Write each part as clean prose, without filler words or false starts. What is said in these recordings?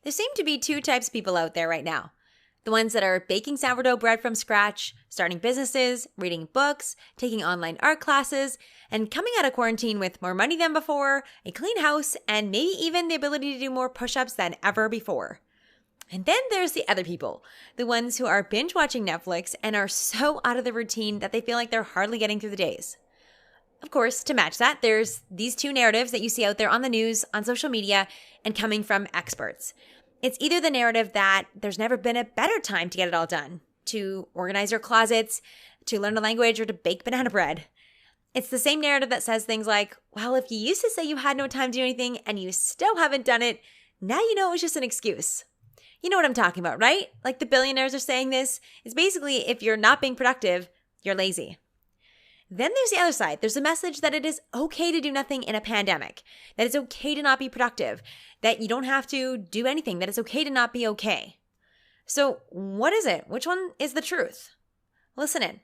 There seem to be two types of people out there right now. The ones that are baking sourdough bread from scratch, starting businesses, reading books, taking online art classes, and coming out of quarantine with more money than before, a clean house, and maybe even the ability to do more push-ups than ever before. And then there's the other people, the ones who are binge watching Netflix and are so out of the routine that they feel like they're hardly getting through the days. Of course, to match that, there's these two narratives that you see out there on the news, on social media, and coming from experts. It's either the narrative that there's never been a better time to get it all done, to organize your closets, to learn a language, or to bake banana bread. It's the same narrative that says things like, well, if you used to say you had no time to do anything and you still haven't done it, now you know it was just an excuse. You know what I'm talking about, right? Like the billionaires are saying this. It's basically if you're not being productive, you're lazy. Then there's the other side. There's a message that it is okay to do nothing in a pandemic, that it's okay to not be productive, that you don't have to do anything, that it's okay to not be okay. So what is it? Which one is the truth? Listen in.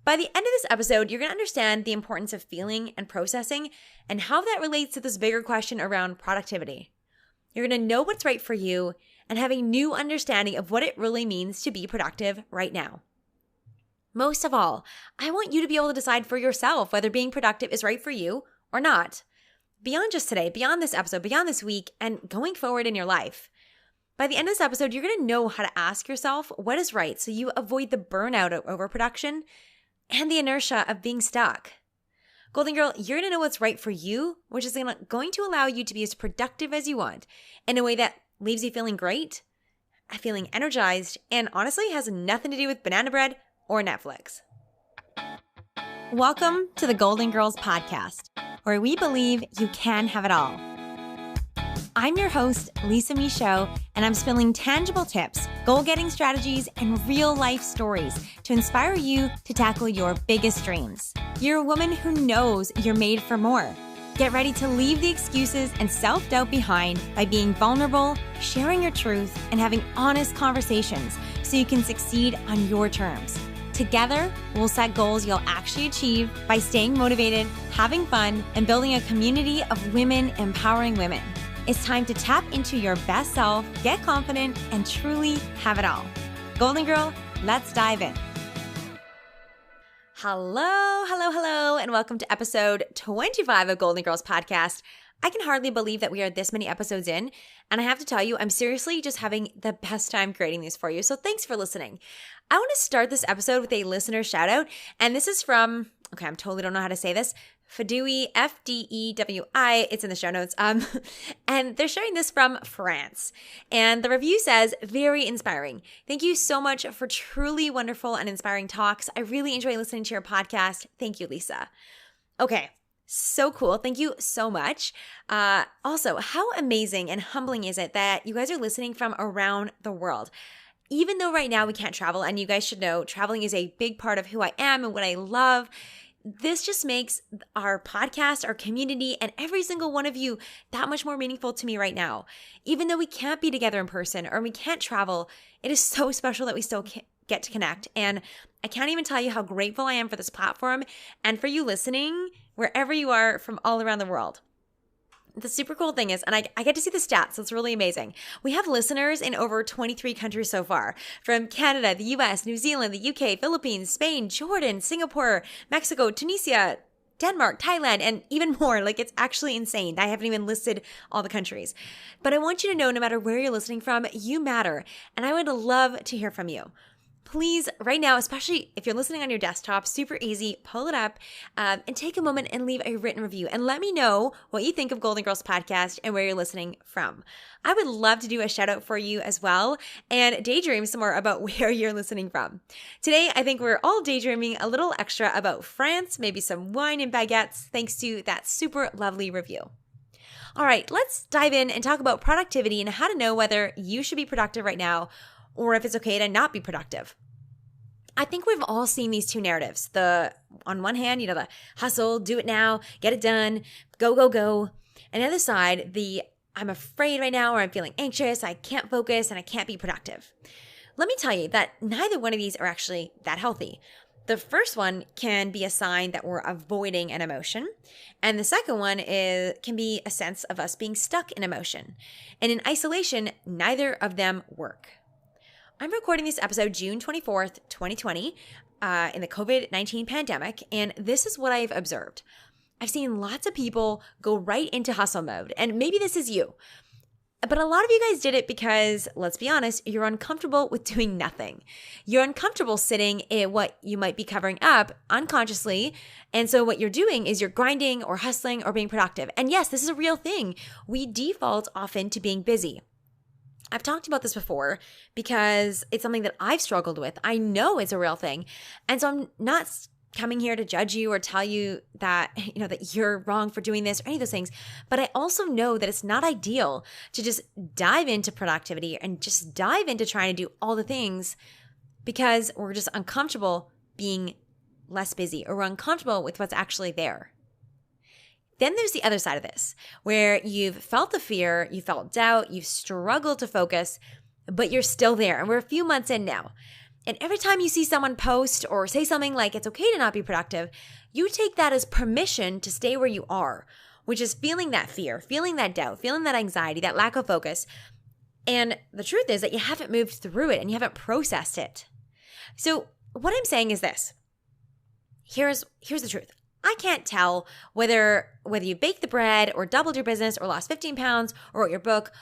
By the end of this episode, you're going to understand the importance of feeling and processing and how that relates to this bigger question around productivity. You're going to know what's right for you and have a new understanding of what it really means to be productive right now. Most of all, I want you to be able to decide for yourself whether being productive is right for you or not. Beyond just today, beyond this episode, beyond this week, and going forward in your life. By the end of this episode, you're going to know how to ask yourself what is right so you avoid the burnout of overproduction and the inertia of being stuck. Golden Girl, you're going to know what's right for you, which is going to allow you to be as productive as you want in a way that leaves you feeling great, feeling energized, and honestly has nothing to do with banana bread or Netflix. Welcome to the Goalden Girls podcast, where we believe you can have it all. I'm your host, Lisa Michaud, and I'm spilling tangible tips, goal-getting strategies, and real-life stories to inspire you to tackle your biggest dreams. You're a woman who knows you're made for more. Get ready to leave the excuses and self-doubt behind by being vulnerable, sharing your truth, and having honest conversations so you can succeed on your terms. Together, we'll set goals you'll actually achieve by staying motivated, having fun, and building a community of women empowering women. It's time to tap into your best self, get confident, and truly have it all. Golden Girl, let's dive in. Hello, and welcome to episode 25 of Golden Girls podcast. I can hardly believe that we are this many episodes in, and I have to tell you, I'm seriously just having the best time creating these for you, so thanks for listening. I want to start this episode with a listener shout out, and this is from, I totally don't know how to say this, Fdewi, F-D-E-W-I, it's in the show notes, and they're sharing this from France, and the review says, very inspiring. Thank you so much for truly wonderful and inspiring talks. I really enjoy listening to your podcast. Thank you, Lisa. Okay. So cool. Thank you so much. Also, how amazing and humbling is it that you guys are listening from around the world? Even though right now we can't travel, and you guys should know traveling is a big part of who I am and what I love, this just makes our podcast, our community, and every single one of you that much more meaningful to me right now. Even though we can't be together in person or we can't travel, it is so special that we still get to connect. And I can't even tell you how grateful I am for this platform and for you listening wherever you are from all around the world. The super cool thing is, and I get to see the stats, so it's really amazing. We have listeners in over 23 countries so far, from Canada, the US, New Zealand, the UK, Philippines, Spain, Jordan, Singapore, Mexico, Tunisia, Denmark, Thailand, and even more. Like, it's actually insane. I haven't even listed all the countries. But I want you to know, no matter where you're listening from, you matter, and I would love to hear from you. Please, right now, especially if you're listening on your desktop, super easy, pull it up and take a moment and leave a written review and let me know what you think of Golden Girls podcast and where you're listening from. I would love to do a shout out for you as well and daydream some more about where you're listening from. Today, I think we're all daydreaming a little extra about France, maybe some wine and baguettes, thanks to that super lovely review. All right, let's dive in and talk about productivity and how to know whether you should be productive right now or if it's okay to not be productive. I think we've all seen these two narratives. On one hand, the hustle, do it now, get it done, go, go, go. And the other side, I'm afraid right now, or I'm feeling anxious, I can't focus, and I can't be productive. Let me tell you that neither one of these are actually that healthy. The first one can be a sign that we're avoiding an emotion. And the second one can be a sense of us being stuck in emotion. And in isolation, neither of them work. I'm recording this episode June 24th, 2020, in the COVID-19 pandemic, and this is what I've observed. I've seen lots of people go right into hustle mode, and maybe this is you. But a lot of you guys did it because, let's be honest, you're uncomfortable with doing nothing. You're uncomfortable sitting in what you might be covering up unconsciously. And so what you're doing is you're grinding or hustling or being productive. And yes, this is a real thing. We default often to being busy. I've talked about this before because it's something that I've struggled with. I know it's a real thing. And so I'm not coming here to judge you or tell you that, that you're wrong for doing this or any of those things. But I also know that it's not ideal to just dive into productivity and just dive into trying to do all the things because we're just uncomfortable being less busy or we're uncomfortable with what's actually there. Then there's the other side of this, where you've felt the fear, you felt doubt, you've struggled to focus, but you're still there. And we're a few months in now. And every time you see someone post or say something like it's okay to not be productive, you take that as permission to stay where you are, which is feeling that fear, feeling that doubt, feeling that anxiety, that lack of focus. And the truth is that you haven't moved through it and you haven't processed it. So what I'm saying is this. Here's the truth. I can't tell whether you baked the bread or doubled your business or lost 15 pounds or wrote your book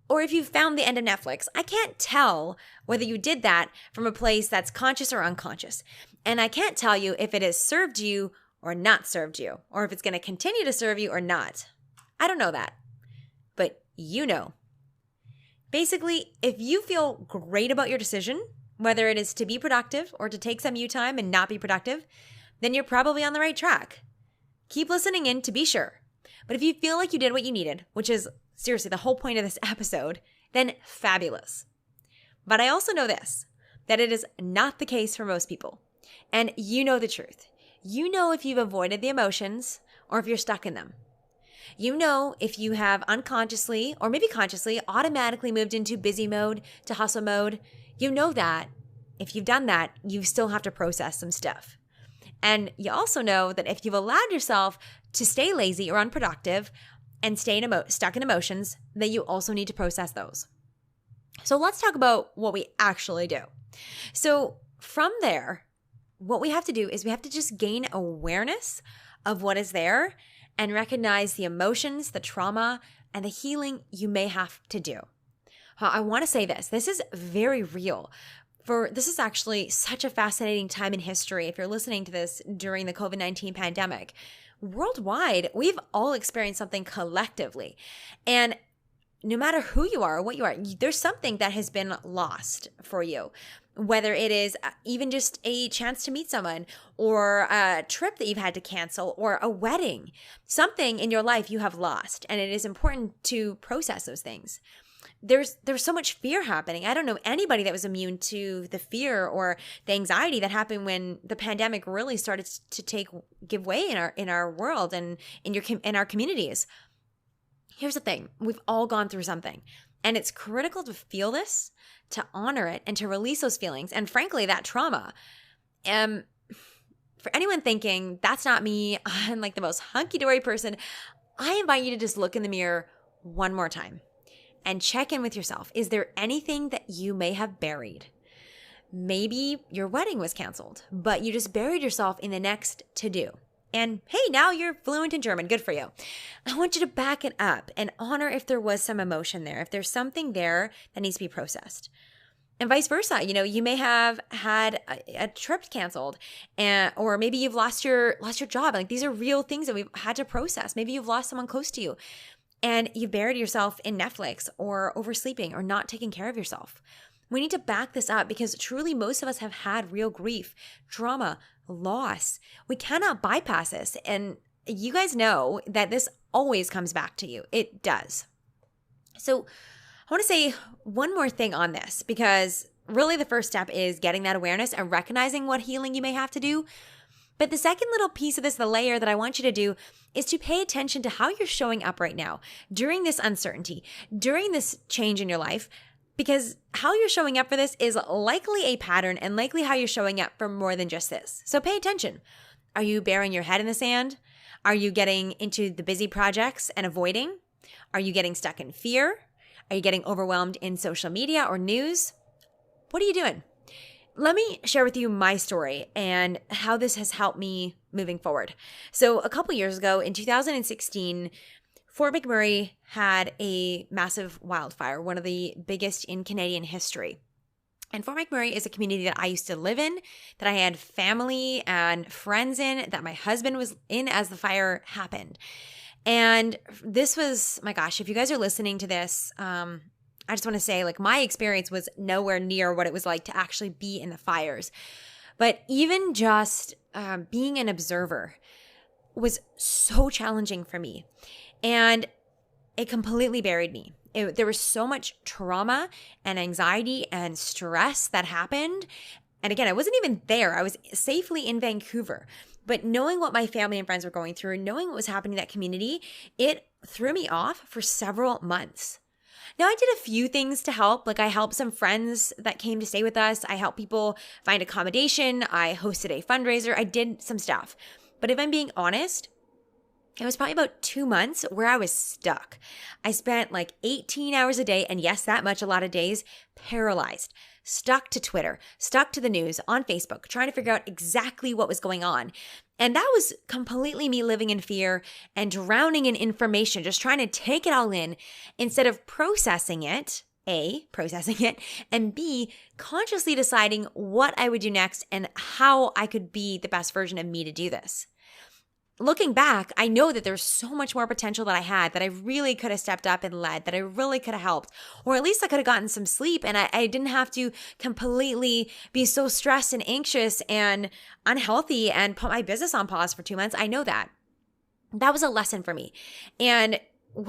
or if you found the end of Netflix. I can't tell whether you did that from a place that's conscious or unconscious. And I can't tell you if it has served you or not served you or if it's going to continue to serve you or not. I don't know that. But you know. Basically, if you feel great about your decision, whether it is to be productive or to take some you time and not be productive, then you're probably on the right track. Keep listening in to be sure. But if you feel like you did what you needed, which is seriously the whole point of this episode, then fabulous. But I also know this, that it is not the case for most people. And you know the truth. You know if you've avoided the emotions or if you're stuck in them. You know if you have unconsciously or maybe consciously automatically moved into busy mode, to hustle mode. You know that if you've done that, you still have to process some stuff. And you also know that if you've allowed yourself to stay lazy or unproductive and stay stuck in emotions, that you also need to process those. So let's talk about what we actually do. So from there, what we have to do is we have to just gain awareness of what is there and recognize the emotions, the trauma, and the healing you may have to do. I want to say this. This is very real. This is actually such a fascinating time in history. If you're listening to this during the COVID-19 pandemic, worldwide, we've all experienced something collectively. And no matter who you are or what you are, there's something that has been lost for you. Whether it is even just a chance to meet someone or a trip that you've had to cancel or a wedding, something in your life you have lost. And it is important to process those things. There's so much fear happening. I don't know anybody that was immune to the fear or the anxiety that happened when the pandemic really started to give way in our world and in our communities. Here's the thing. We've all gone through something, and it's critical to feel this, to honor it, and to release those feelings. And frankly, that trauma. For anyone thinking that's not me, I'm like the most hunky-dory person, I invite you to just look in the mirror one more time. And check in with yourself. Is there anything that you may have buried? Maybe your wedding was canceled, but you just buried yourself in the next to-do. And hey, now you're fluent in German. Good for you. I want you to back it up and honor if there was some emotion there, if there's something there that needs to be processed. And vice versa. You may have had a trip canceled, or maybe you've lost your job. Like, these are real things that we've had to process. Maybe you've lost someone close to you. And you buried yourself in Netflix or oversleeping or not taking care of yourself. We need to back this up because truly most of us have had real grief, trauma, loss. We cannot bypass this. And you guys know that this always comes back to you. It does. So I want to say one more thing on this because really the first step is getting that awareness and recognizing what healing you may have to do. But the second little piece of this, the layer that I want you to do, is to pay attention to how you're showing up right now during this uncertainty, during this change in your life. Because how you're showing up for this is likely a pattern and likely how you're showing up for more than just this. So pay attention. Are you burying your head in the sand? Are you getting into the busy projects and avoiding? Are you getting stuck in fear? Are you getting overwhelmed in social media or news? What are you doing? Let me share with you my story and how this has helped me moving forward. So a couple years ago in 2016, Fort McMurray had a massive wildfire, one of the biggest in Canadian history. And Fort McMurray is a community that I used to live in, that I had family and friends in, that my husband was in as the fire happened. And this was, my gosh, if you guys are listening to this, I just want to say, like, my experience was nowhere near what it was like to actually be in the fires. But even just being an observer was so challenging for me. And it completely buried me. There was so much trauma and anxiety and stress that happened. And again, I wasn't even there. I was safely in Vancouver. But knowing what my family and friends were going through, knowing what was happening in that community, it threw me off for several months. Now, I did a few things to help. Like, I helped some friends that came to stay with us. I helped people find accommodation. I hosted a fundraiser. I did some stuff. But if I'm being honest, it was probably about 2 months where I was stuck. I spent like 18 hours a day, and yes, that much, a lot of days, paralyzed, stuck to Twitter, stuck to the news, on Facebook, trying to figure out exactly what was going on. And that was completely me living in fear and drowning in information, just trying to take it all in instead of processing it, A, processing it, and B, consciously deciding what I would do next and how I could be the best version of me to do this. Looking back, I know that there's so much more potential that I had, that I really could have stepped up and led, that I really could have helped, or at least I could have gotten some sleep and I didn't have to completely be so stressed and anxious and unhealthy and put my business on pause for 2 months. I know that. That was a lesson for me. And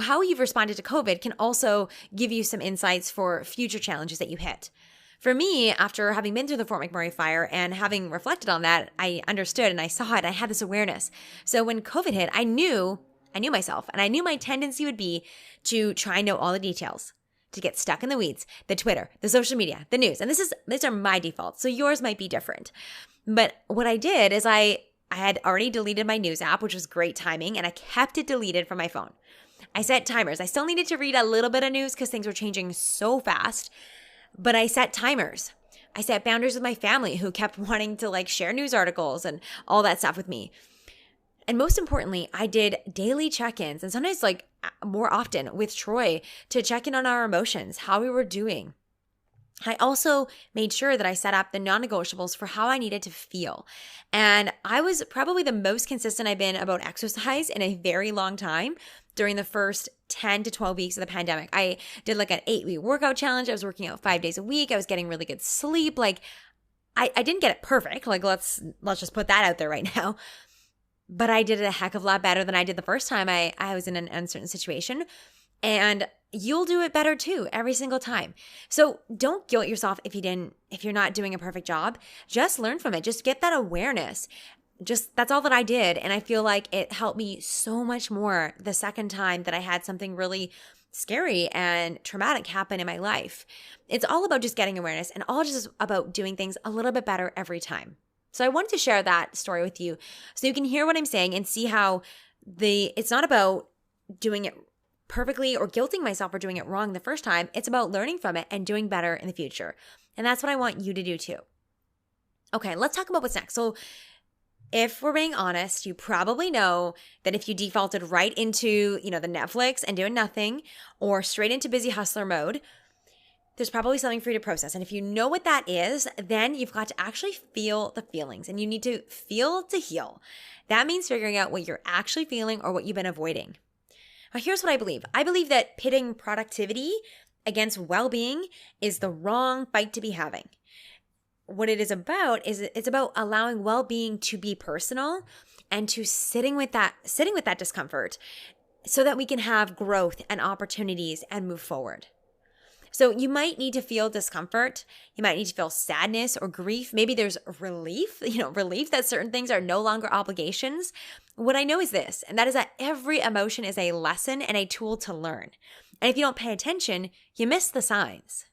how you've responded to COVID can also give you some insights for future challenges that you hit. For me, after having been through the Fort McMurray fire and having reflected on that, I understood and I saw it. I had this awareness. So when COVID hit, I knew myself, and I knew my tendency would be to try and know all the details, to get stuck in the weeds, the Twitter, the social media, the news. And these are my defaults. So yours might be different. But what I did is I had already deleted my news app, which was great timing, and I kept it deleted from my phone. I set timers. I still needed to read a little bit of news because things were changing so fast. But I set timers. I set boundaries with my family who kept wanting to share news articles and all that stuff with me. And most importantly, I did daily check-ins and sometimes more often with Troy to check in on our emotions, how we were doing. I also made sure that I set up the non-negotiables for how I needed to feel. And I was probably the most consistent I've been about exercise in a very long time during the first 10 to 12 weeks of the pandemic. I did an 8-week workout challenge. I was working out 5 days a week. I was getting really good sleep. I didn't get it perfect. Let's just put that out there right now. But I did it a heck of a lot better than I did the first time I was in an uncertain situation. And you'll do it better too every single time. So don't guilt yourself if you're not doing a perfect job. Just learn from it. Just get that awareness. That's all that I did. And I feel like it helped me so much more the second time that I had something really scary and traumatic happen in my life. It's all about just getting awareness and all just about doing things a little bit better every time. So I wanted to share that story with you so you can hear what I'm saying and see how it's not about doing it perfectly or guilting myself for doing it wrong the first time. It's about learning from it and doing better in the future. And that's what I want you to do too. Okay, let's talk about what's next. So if we're being honest, you probably know that if you defaulted right into, the Netflix and doing nothing or straight into busy hustler mode, there's probably something for you to process. And if you know what that is, then you've got to actually feel the feelings and you need to feel to heal. That means figuring out what you're actually feeling or what you've been avoiding. Now, here's what I believe. I believe that pitting productivity against well-being is the wrong fight to be having. What it is about is it's about allowing well-being to be personal and to sitting with that discomfort so that we can have growth and opportunities and move forward. So you might need to feel discomfort. You might need to feel sadness or grief. Maybe there's relief, relief that certain things are no longer obligations. What I know is this, and that is that every emotion is a lesson and a tool to learn. And if you don't pay attention, you miss the signs.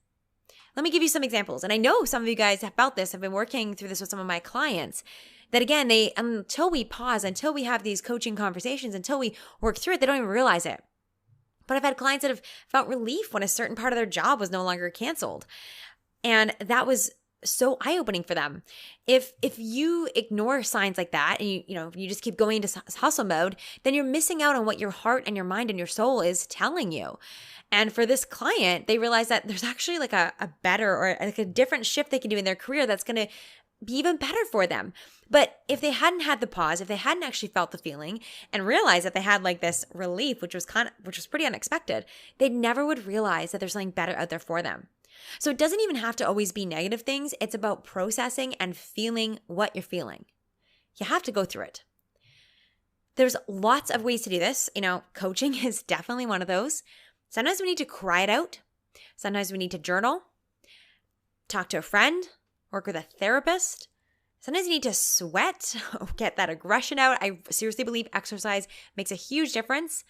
Let me give you some examples. And I know some of you guys have felt this. I've been working through this with some of my clients that again, until we pause, until we have these coaching conversations, until we work through it, they don't even realize it. But I've had clients that have felt relief when a certain part of their job was no longer canceled. And that was so eye-opening for them. If you ignore signs like that and you just keep going into hustle mode, then you're missing out on what your heart and your mind and your soul is telling you. And for this client, they realized that there's actually like a better or like a different shift they can do in their career that's going to be even better for them. But if they hadn't had the pause, if they hadn't actually felt the feeling and realized that they had like this relief, which was pretty unexpected, they never would realize that there's something better out there for them. So it doesn't even have to always be negative things. It's about processing and feeling what you're feeling. You have to go through it. There's lots of ways to do this. Coaching is definitely one of those. Sometimes we need to cry it out. Sometimes we need to journal, talk to a friend, work with a therapist. Sometimes you need to sweat, get that aggression out. I seriously believe exercise makes a huge difference.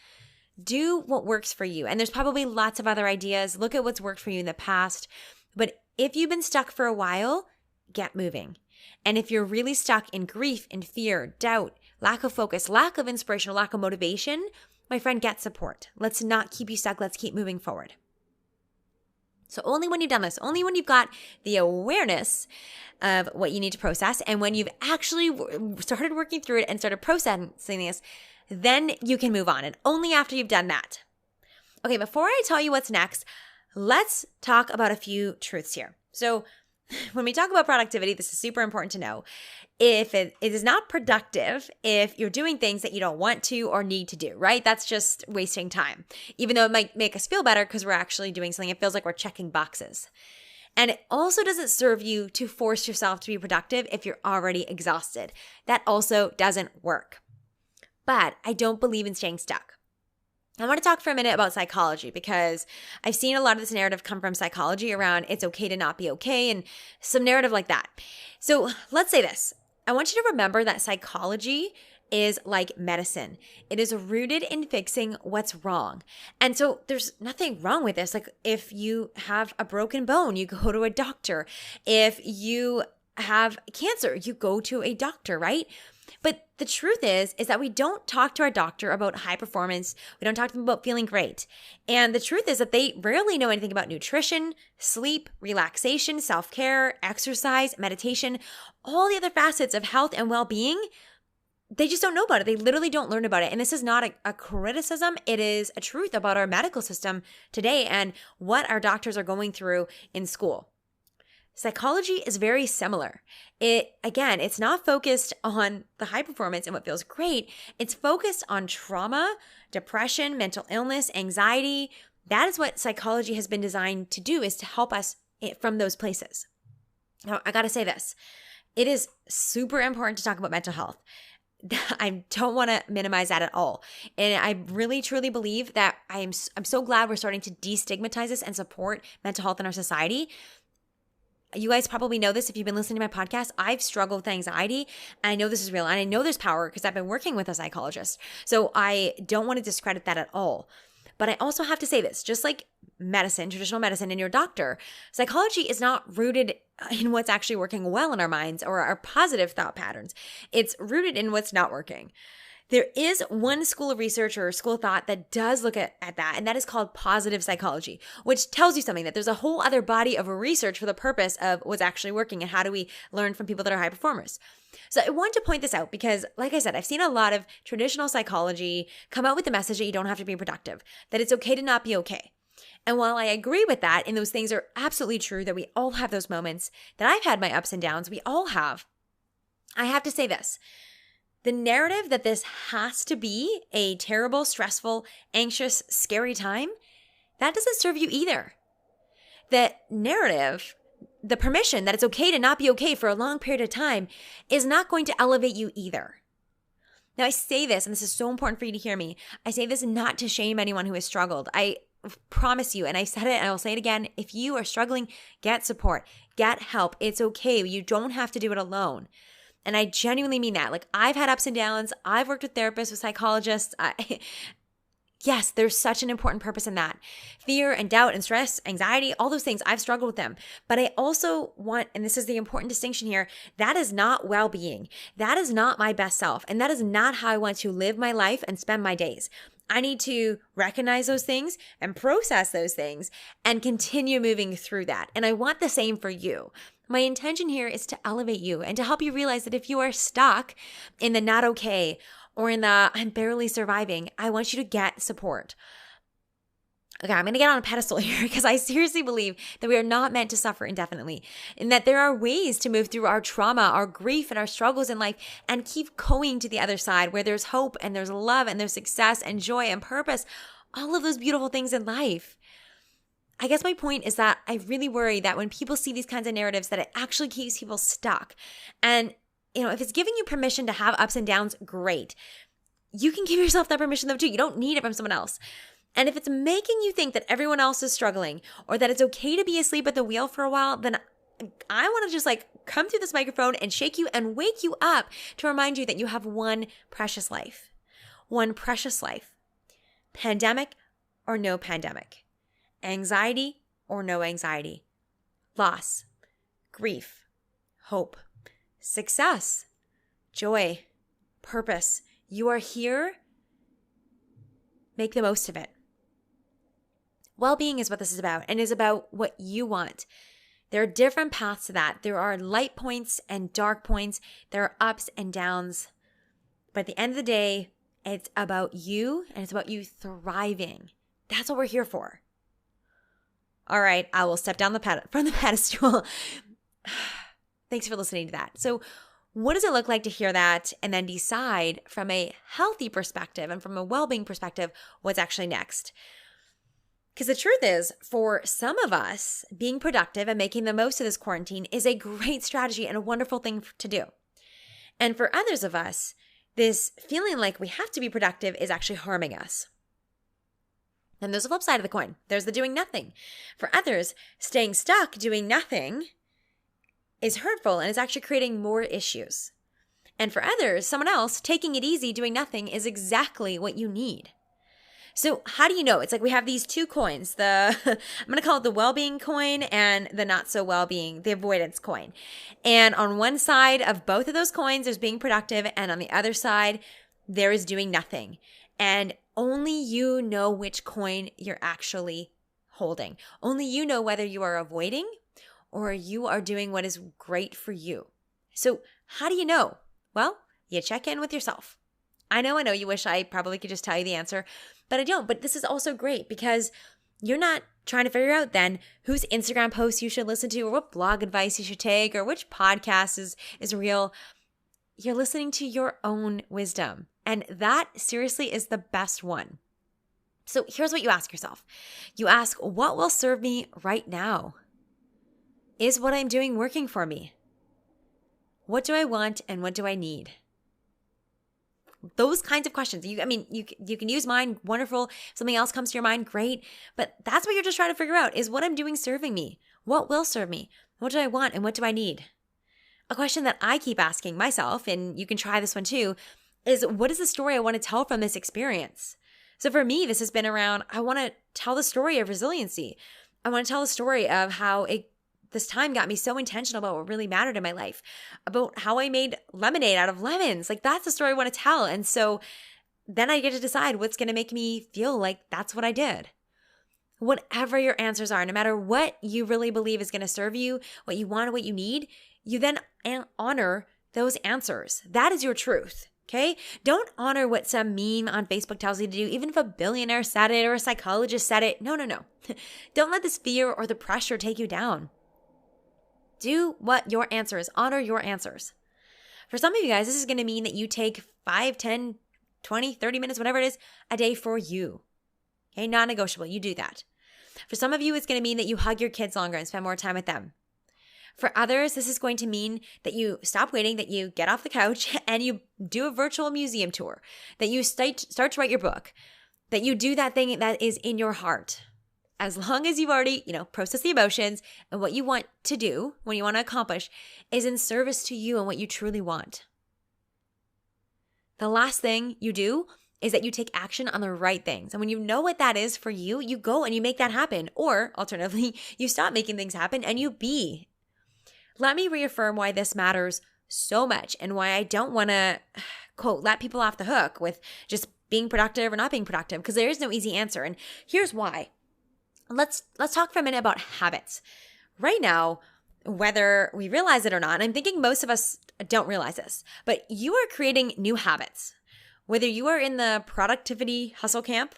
Do what works for you. And there's probably lots of other ideas. Look at what's worked for you in the past. But if you've been stuck for a while, get moving. And if you're really stuck in grief and fear, doubt, lack of focus, lack of inspiration, or lack of motivation, my friend, get support. Let's not keep you stuck. Let's keep moving forward. So only when you've done this, only when you've got the awareness of what you need to process, and when you've actually started working through it and started processing this, then you can move on. And only after you've done that. Okay, before I tell you what's next, let's talk about a few truths here. So when we talk about productivity, this is super important to know. If it is not productive if you're doing things that you don't want to or need to do, right? That's just wasting time. Even though it might make us feel better because we're actually doing something, it feels like we're checking boxes. And it also doesn't serve you to force yourself to be productive if you're already exhausted. That also doesn't work. But I don't believe in staying stuck. I want to talk for a minute about psychology because I've seen a lot of this narrative come from psychology around it's okay to not be okay and some narrative like that. So let's say this. I want you to remember that psychology is like medicine. It is rooted in fixing what's wrong. And so there's nothing wrong with this. Like if you have a broken bone, you go to a doctor. If you have cancer, you go to a doctor, right? But the truth is that we don't talk to our doctor about high performance. We don't talk to them about feeling great. And the truth is that they rarely know anything about nutrition, sleep, relaxation, self-care, exercise, meditation, all the other facets of health and well-being. They just don't know about it. They literally don't learn about it. And this is not a criticism. It is a truth about our medical system today and what our doctors are going through in school. Psychology is very similar. It's not focused on the high performance and what feels great. It's focused on trauma, depression, mental illness, anxiety. That is what psychology has been designed to do, is to help us from those places. Now, I got to say this. It is super important to talk about mental health. I don't want to minimize that at all. And I really, truly believe that I'm so glad we're starting to destigmatize this and support mental health in our society. You guys probably know this if you've been listening to my podcast. I've struggled with anxiety, and I know this is real, and I know there's power because I've been working with a psychologist. So I don't want to discredit that at all. But I also have to say this, just like medicine, traditional medicine, and your doctor, psychology is not rooted in what's actually working well in our minds or our positive thought patterns. It's rooted in what's not working. There is one school of research or school of thought that does look at that, and that is called positive psychology, which tells you something, that there's a whole other body of research for the purpose of what's actually working and how do we learn from people that are high performers. So I want to point this out because, like I said, I've seen a lot of traditional psychology come out with the message that you don't have to be productive, that it's okay to not be okay. And while I agree with that, and those things are absolutely true, that we all have those moments, that I've had my ups and downs, we all have, I have to say this. The narrative that this has to be a terrible, stressful, anxious, scary time, that doesn't serve you either. That narrative, the permission that it's okay to not be okay for a long period of time, is not going to elevate you either. Now, I say this, and this is so important for you to hear me. I say this not to shame anyone who has struggled. I promise you, and I said it and I will say it again, if you are struggling, get support, get help. It's okay. You don't have to do it alone. And I genuinely mean that. Like, I've had ups and downs. I've worked with therapists, with psychologists. Yes, there's such an important purpose in that. Fear and doubt and stress, anxiety, all those things, I've struggled with them. But I also want, and this is the important distinction here, that is not well-being. That is not my best self. And that is not how I want to live my life and spend my days. I need to recognize those things and process those things and continue moving through that. And I want the same for you. My intention here is to elevate you and to help you realize that if you are stuck in the not okay or in the I'm barely surviving, I want you to get support. Okay, I'm going to get on a pedestal here because I seriously believe that we are not meant to suffer indefinitely and that there are ways to move through our trauma, our grief, and our struggles in life and keep going to the other side where there's hope and there's love and there's success and joy and purpose, all of those beautiful things in life. I guess my point is that I really worry that when people see these kinds of narratives that it actually keeps people stuck. And, if it's giving you permission to have ups and downs, great. You can give yourself that permission though too. You don't need it from someone else. And if it's making you think that everyone else is struggling or that it's okay to be asleep at the wheel for a while, then I want to just come through this microphone and shake you and wake you up to remind you that you have one precious life. One precious life. Pandemic or no pandemic. Anxiety or no anxiety. Loss, grief, hope, success, joy, purpose. You are here. Make the most of it. Well-being is what this is about and is about what you want. There are different paths to that. There are light points and dark points. There are ups and downs. But at the end of the day, it's about you and it's about you thriving. That's what we're here for. All right, I will step down from the pedestal. Thanks for listening to that. So what does it look like to hear that and then decide from a healthy perspective and from a well-being perspective what's actually next? Because the truth is, for some of us, being productive and making the most of this quarantine is a great strategy and a wonderful thing to do. And for others of us, this feeling like we have to be productive is actually harming us. And there's a flip side of the coin. There's the doing nothing. For others, staying stuck doing nothing is hurtful and is actually creating more issues. And for others, someone else, taking it easy doing nothing is exactly what you need. So how do you know? It's like we have these two coins, I'm going to call it the well-being coin and the not so well-being, the avoidance coin. And on one side of both of those coins, there's being productive. And on the other side, there is doing nothing. And only you know which coin you're actually holding. Only you know whether you are avoiding or you are doing what is great for you. So how do you know? Well, you check in with yourself. I know you wish I probably could just tell you the answer, but I don't. But this is also great because you're not trying to figure out then whose Instagram posts you should listen to or what blog advice you should take or which podcast is real. You're listening to your own wisdom. And that seriously is the best one. So here's what you ask yourself. You ask, what will serve me right now? Is what I'm doing working for me? What do I want and what do I need? Those kinds of questions. You can use mine, wonderful. If something else comes to your mind, great. But that's what you're just trying to figure out. Is what I'm doing serving me? What will serve me? What do I want and what do I need? A question that I keep asking myself, and you can try this one too, is what is the story I want to tell from this experience? So for me, this has been around, I want to tell the story of resiliency. I want to tell the story of how this time got me so intentional about what really mattered in my life, about how I made lemonade out of lemons. That's the story I want to tell. And so then I get to decide what's going to make me feel like that's what I did. Whatever your answers are, no matter what you really believe is going to serve you, what you want, or what you need, you then honor those answers. That is your truth. Okay? Don't honor what some meme on Facebook tells you to do, even if a billionaire said it or a psychologist said it. No. Don't let this fear or the pressure take you down. Do what your answer is. Honor your answers. For some of you guys, this is going to mean that you take 5, 10, 20, 30 minutes, whatever it is, a day for you. Okay? Non-negotiable. You do that. For some of you, it's going to mean that you hug your kids longer and spend more time with them. For others, this is going to mean that you stop waiting, that you get off the couch and you do a virtual museum tour, that you start to write your book, that you do that thing that is in your heart. As long as you've already, processed the emotions and what you want to do, what you want to accomplish, is in service to you and what you truly want. The last thing you do is that you take action on the right things. And when you know what that is for you, you go and you make that happen. Or alternatively, you stop making things happen and you be. Let me reaffirm why this matters so much and why I don't want to, quote, let people off the hook with just being productive or not being productive, because there is no easy answer. And here's why. Let's talk for a minute about habits. Right now, whether we realize it or not, and I'm thinking most of us don't realize this, but you are creating new habits. Whether you are in the productivity hustle camp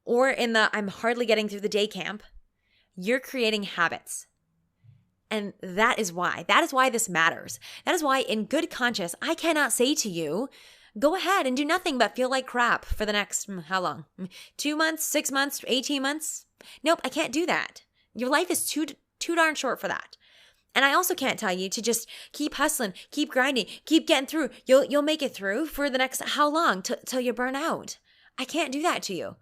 or in the I'm hardly getting through the day camp, you're creating habits. And that is why. That is why this matters. That is why in good conscience, I cannot say to you, go ahead and do nothing but feel like crap for the next, how long? 2 months, 6 months, 18 months? Nope, I can't do that. Your life is too darn short for that. And I also can't tell you to just keep hustling, keep grinding, keep getting through. You'll make it through for the next how long till you burn out. I can't do that to you.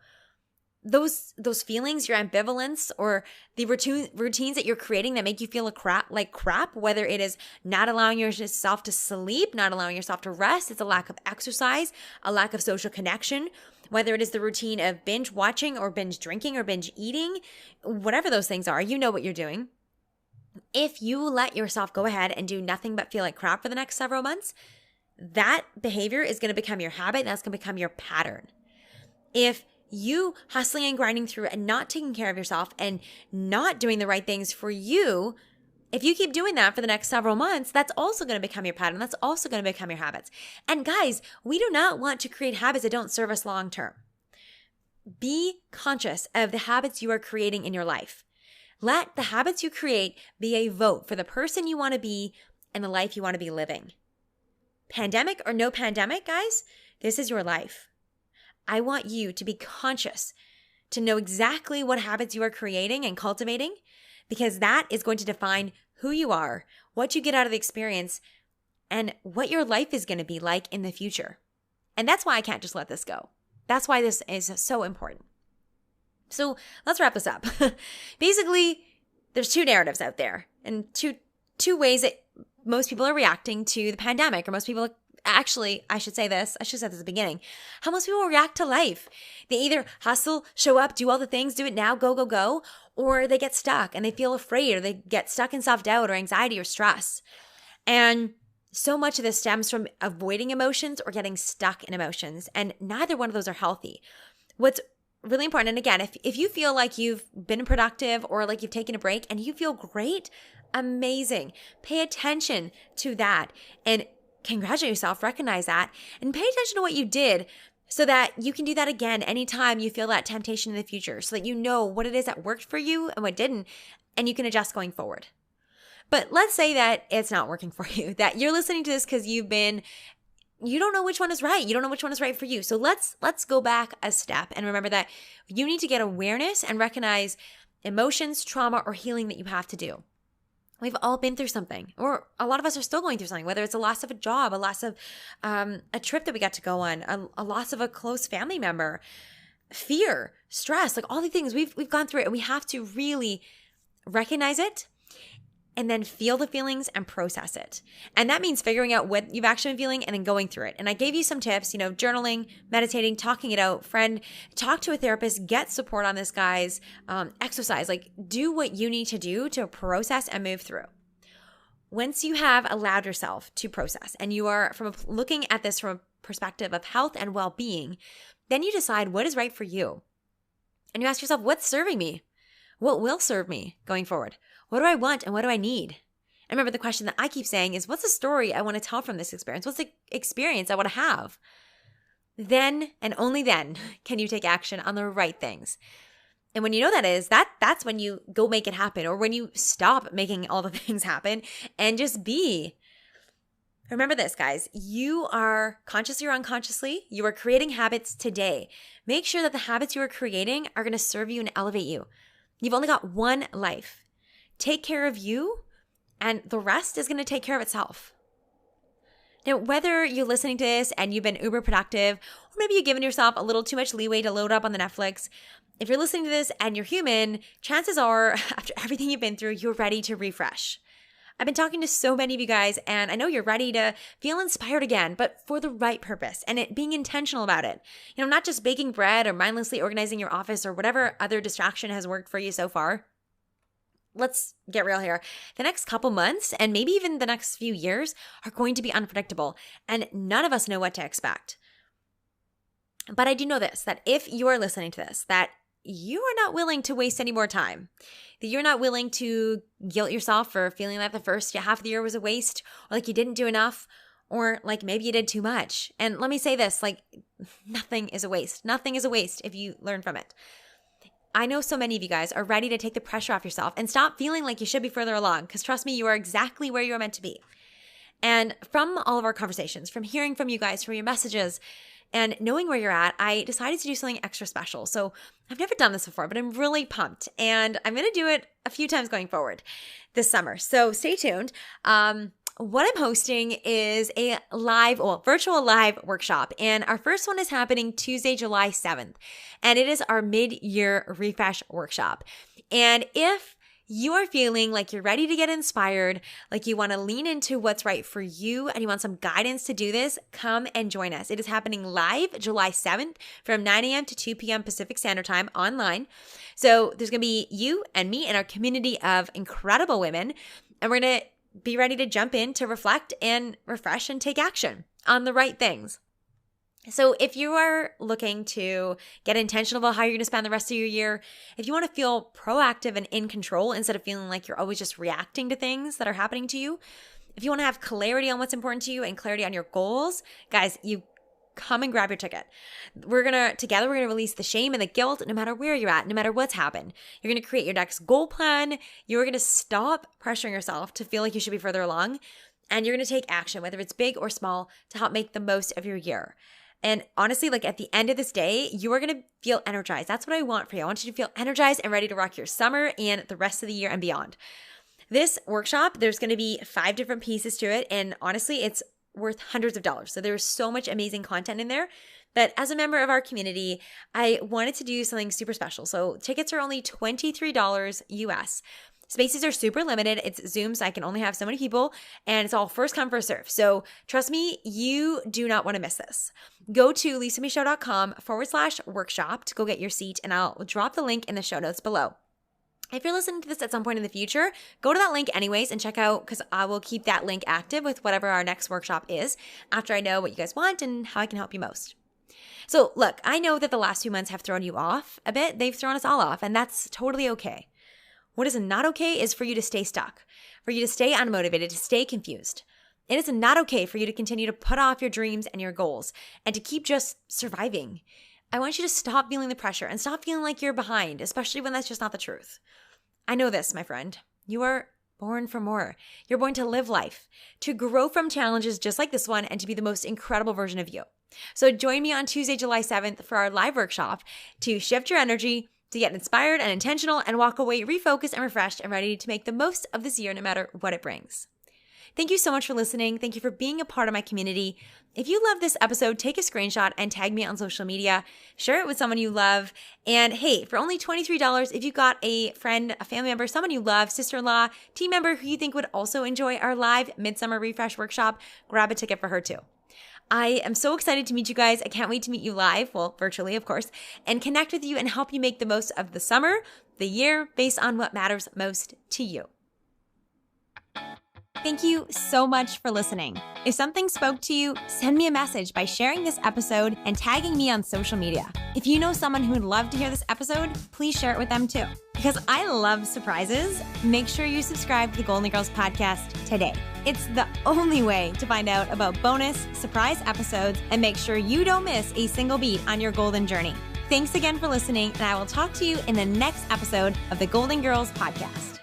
Those feelings, your ambivalence, or the routines that you're creating that make you feel like crap, whether it is not allowing yourself to sleep, not allowing yourself to rest, it's a lack of exercise, a lack of social connection, whether it is the routine of binge watching or binge drinking or binge eating, whatever those things are, you know what you're doing. If you let yourself go ahead and do nothing but feel like crap for the next several months, that behavior is going to become your habit, and that's going to become your pattern. If you hustling and grinding through and not taking care of yourself and not doing the right things for you, if you keep doing that for the next several months, that's also going to become your pattern. That's also going to become your habits. And guys, we do not want to create habits that don't serve us long term. Be conscious of the habits you are creating in your life. Let the habits you create be a vote for the person you want to be and the life you want to be living. Pandemic or no pandemic, guys, this is your life. I want you to be conscious, to know exactly what habits you are creating and cultivating, because that is going to define who you are, what you get out of the experience, and what your life is going to be like in the future. And that's why I can't just let this go. That's why this is so important. So let's wrap this up. Basically, there's two narratives out there and two ways that most people are reacting to the pandemic, or most people actually, I should say this at the beginning, how most people react to life. They either hustle, show up, do all the things, do it now, go, go, go, or they get stuck and they feel afraid, or they get stuck in self-doubt or anxiety or stress. And so much of this stems from avoiding emotions or getting stuck in emotions, and neither one of those are healthy. What's really important, and again, if you feel like you've been productive or like you've taken a break and you feel great, amazing. Pay attention to that and congratulate yourself, recognize that, and pay attention to what you did so that you can do that again anytime you feel that temptation in the future, so that you know what it is that worked for you and what didn't, and you can adjust going forward. But let's say that it's not working for you, that you're listening to this because you don't know which one is right. You don't know which one is right for you. So let's go back a step and remember that you need to get awareness and recognize emotions, trauma, or healing that you have to do. We've all been through something, or a lot of us are still going through something, whether it's a loss of a job, a loss of a trip that we got to go on, a loss of a close family member, fear, stress, like all the things we've gone through it, and we have to really recognize it and then feel the feelings and process it. And that means figuring out what you've actually been feeling and then going through it. And I gave you some tips, journaling, meditating, talking it out, friend, talk to a therapist, get support on this, guys, exercise, like do what you need to do to process and move through. Once you have allowed yourself to process and you are looking at this from a perspective of health and well-being, then you decide what is right for you. And you ask yourself, what's serving me? What will serve me going forward? What do I want and what do I need? And remember, the question that I keep saying is, what's the story I want to tell from this experience? What's the experience I want to have? Then and only then can you take action on the right things. And when you know that's when you go make it happen, or when you stop making all the things happen and just be. Remember this, guys. You are consciously or unconsciously, you are creating habits today. Make sure that the habits you are creating are going to serve you and elevate you. You've only got one life. Take care of you, and the rest is going to take care of itself. Now, whether you're listening to this and you've been uber productive, or maybe you've given yourself a little too much leeway to load up on the Netflix, if you're listening to this and you're human, chances are, after everything you've been through, you're ready to refresh. I've been talking to so many of you guys, and I know you're ready to feel inspired again, but for the right purpose and it being intentional about it. Not just baking bread or mindlessly organizing your office or whatever other distraction has worked for you so far. Let's get real here. The next couple months and maybe even the next few years are going to be unpredictable, and none of us know what to expect. But I do know this, that if you are listening to this, that you are not willing to waste any more time, that you're not willing to guilt yourself for feeling like the first half of the year was a waste, or like you didn't do enough, or like maybe you did too much. And let me say this, like nothing is a waste. Nothing is a waste if you learn from it. I know so many of you guys are ready to take the pressure off yourself and stop feeling like you should be further along, because trust me, you are exactly where you are meant to be. And from all of our conversations, from hearing from you guys, from your messages, and knowing where you're at, I decided to do something extra special. So I've never done this before, but I'm really pumped. And I'm going to do it a few times going forward this summer. So stay tuned. What I'm hosting is a virtual live workshop. And our first one is happening Tuesday, July 7th. And it is our mid-year refresh workshop. And if you are feeling like you're ready to get inspired, like you want to lean into what's right for you, and you want some guidance to do this, come and join us. It is happening live July 7th from 9 a.m. to 2 p.m. Pacific Standard Time online. So there's going to be you and me and our community of incredible women, and we're going to be ready to jump in to reflect and refresh and take action on the right things. So if you are looking to get intentional about how you're going to spend the rest of your year, if you want to feel proactive and in control instead of feeling like you're always just reacting to things that are happening to you, if you want to have clarity on what's important to you and clarity on your goals, guys, you come and grab your ticket. Together we're going to release the shame and the guilt no matter where you're at, no matter what's happened. You're going to create your next goal plan. You're going to stop pressuring yourself to feel like you should be further along, and you're going to take action, whether it's big or small, to help make the most of your year. And honestly, like at the end of this day, you are going to feel energized. That's what I want for you. I want you to feel energized and ready to rock your summer and the rest of the year and beyond. This workshop, there's going to be 5 different pieces to it. And honestly, it's worth hundreds of dollars. So there's so much amazing content in there. But as a member of our community, I wanted to do something super special. So tickets are only $23 US. Spaces are super limited. It's Zoom, so I can only have so many people, and it's all first come, first serve. So trust me, you do not want to miss this. Go to lisamichaud.com/workshop to go get your seat, and I'll drop the link in the show notes below. If you're listening to this at some point in the future, go to that link anyways and check out, because I will keep that link active with whatever our next workshop is after I know what you guys want and how I can help you most. So look, I know that the last few months have thrown you off a bit. They've thrown us all off, and that's totally okay. What is not okay is for you to stay stuck, for you to stay unmotivated, to stay confused. It is not okay for you to continue to put off your dreams and your goals and to keep just surviving. I want you to stop feeling the pressure and stop feeling like you're behind, especially when that's just not the truth. I know this, my friend. You are born for more. You're born to live life, to grow from challenges just like this one, and to be the most incredible version of you. So join me on Tuesday, July 7th for our live workshop to shift your energy, to get inspired and intentional, and walk away refocused and refreshed and ready to make the most of this year no matter what it brings. Thank you so much for listening. Thank you for being a part of my community. If you love this episode, take a screenshot and tag me on social media. Share it with someone you love. And hey, for only $23, if you got a friend, a family member, someone you love, sister-in-law, team member who you think would also enjoy our live Midsummer Refresh workshop, grab a ticket for her too. I am so excited to meet you guys. I can't wait to meet you live, well, virtually, of course, and connect with you and help you make the most of the summer, the year, based on what matters most to you. Thank you so much for listening. If something spoke to you, send me a message by sharing this episode and tagging me on social media. If you know someone who would love to hear this episode, please share it with them too. Because I love surprises, make sure you subscribe to the Goalden Girls podcast today. It's the only way to find out about bonus surprise episodes and make sure you don't miss a single beat on your golden journey. Thanks again for listening, and I will talk to you in the next episode of the Goalden Girls podcast.